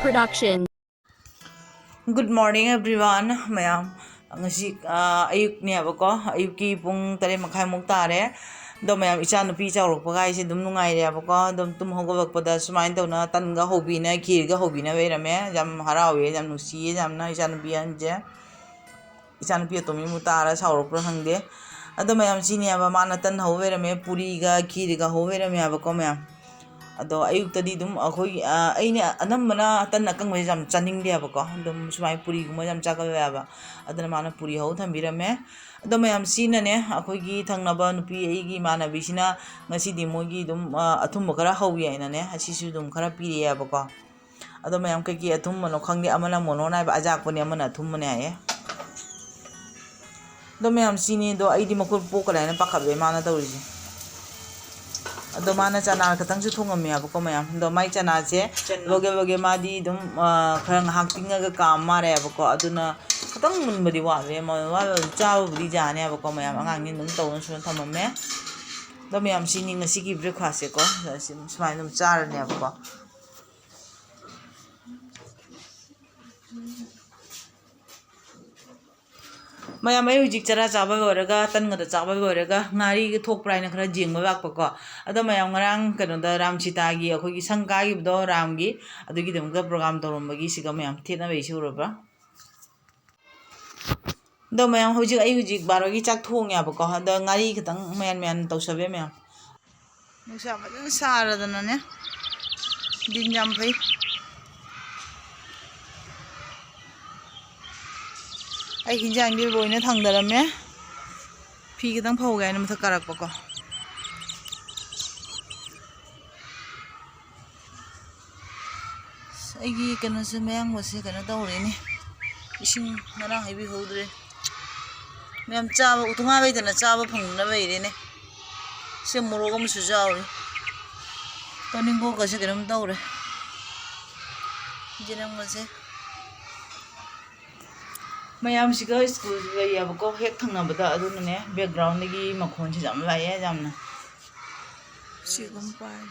production. Good morning everyone. Mayam ngasi ayuk ni abako ayuki pung tare makai muk tare do mayam ichanupi chawrok pagai se dum nungai re abako dum tum hogobak pada sumain tawna tanga hobina khir ga hobina verame jam harawe jam nusi jam na ichanupi anje ichanupi tomi mutara chawrok pra hangde ado mayam sini aba mana tan ho verame puri ga khir ga ho verame abako mayam ado ayuk tadi dum akhoi aina anamana tan nakang mai jam chaning dia ba ko dum sumai puri guma jam chakal ba adana mana puri ho thambirame ado mayam sina ne akhoi gi thangnaba nupi ai gi mana bisina ngasi di mogi dum athum khara ho ya ina ne asisu dum khara piri ya ba ko ado mayam kai gi athum mano khangde amana mono nai ba ajak pone amana athum ne ay do mayam sini do ai di makul pokala na pakhabe mana tawriji ado mana chana katang su thongame abako mayam do mai chana che loge madi dum kharang haktinga ga kam mare abako aduna katang munbadi wa le ma wa chaw budi jane abako mayam angang ni dum tawon sun thamame do mayam sini ngasi gi breakfast e ko smai dum char ne abako mayam ay hujik chara chaba goraga tan ngada chaba goraga ngari gi thok prai na khara jingba bakpa ko ado mayam ngarang kano da ram sita gi akhoi gi sangka gi do ram gi adu gi dum ga program torom gi siga mayam thena be suraba do mayam hujik ay hujik baro gi chak thong ya bako ado ngari khitang man tawsabe mayam nusa bajan sara dana ne din jam phai ai hinjang di loina thangdarame phi kitang phau gai na mathak karak pako ai gi kana se mayang wase kana tawre ni ising narang hebi hodre mayam chaba utunga bai dana chaba phangna bai re ne se morogam su jawri toningo ka se kanam tawre jinam wase mayam siga school ga yab ko hek thangna bada aduna ne background gi makhon si jam lai ya jamna sigum pai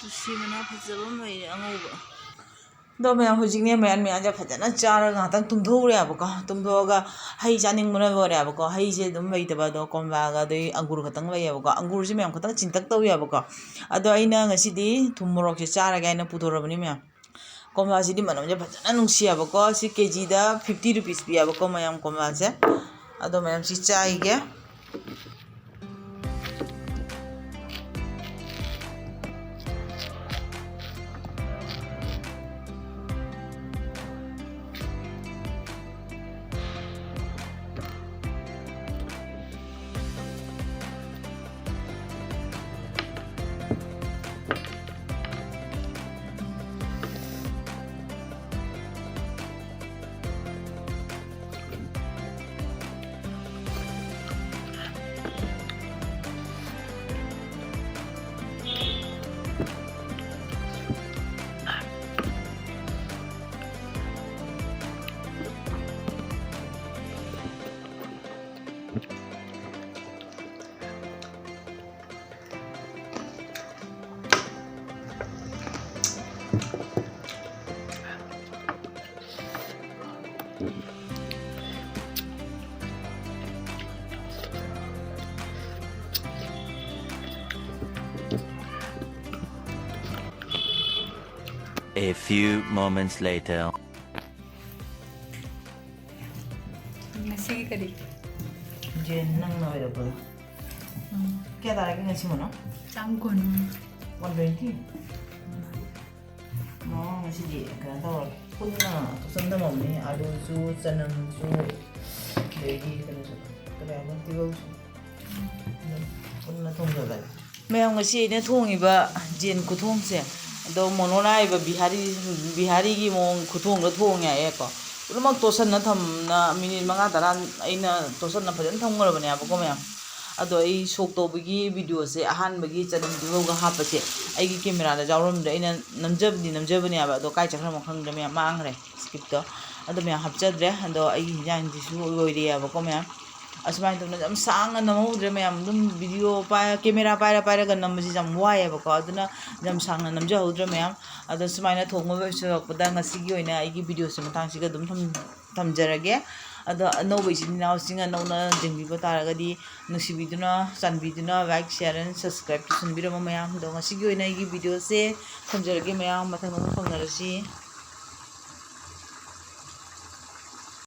tu si mana phajaba mai angoba do mayam hujik ne mayan me anja phajana chara ga tang tumtho re ab ko tumtho ga hai chaning muna bo re ab ko hai je dum mai taba do komba ga dei angur khatang lai ab ko angur si mayam khatang chintak taw ya ab ko ado aina ngasi di thumrok se chara ga ina puthorabani mayam komla si di manam je bhajana nungsi abako si kg da 50 rupees pi abako mayam komla se ado mayam si chai ge A few moments later. Nasi kari. jen nang na ida pa kya tara ki ngasi mo no Tangkon. 120 no ngasi di ka taw punna tusanda mo ni alu su chanam su degi kana su kaya mo tigo punna thong da mayam ngasi ne thongi ba jen ku thong se do mononai ba bihari gi mong khuthong da thong ya e ko mak tosan na tham na minute manga tara aina tosan na phajan thong ngor bane abako mayam ado ai sok to bigi video se ahan bagi chanam dulo ga hapa che ai gi camera da jawrom da aina namjabni aba do kai chakra mo khang da mayam mang re skip to ado mayam hapchadre ado ai hinjang ji su loire abako mayam asumai tawna yam sangna namhudre mayam dum video camera paira nambaji jam wayeba ko aduna jam sangna namjahudre mayam ado sumaina thongba pada ngasigi oina aigi video se matangsiga dum thamjarage ado anouba isininaw singa nauna jengbiba taragadi nusibiduna chanbiduna like share and subscribe sunbirama mayam do ngasigi oina aigi video se thamjarage mayam mathang phongnarasi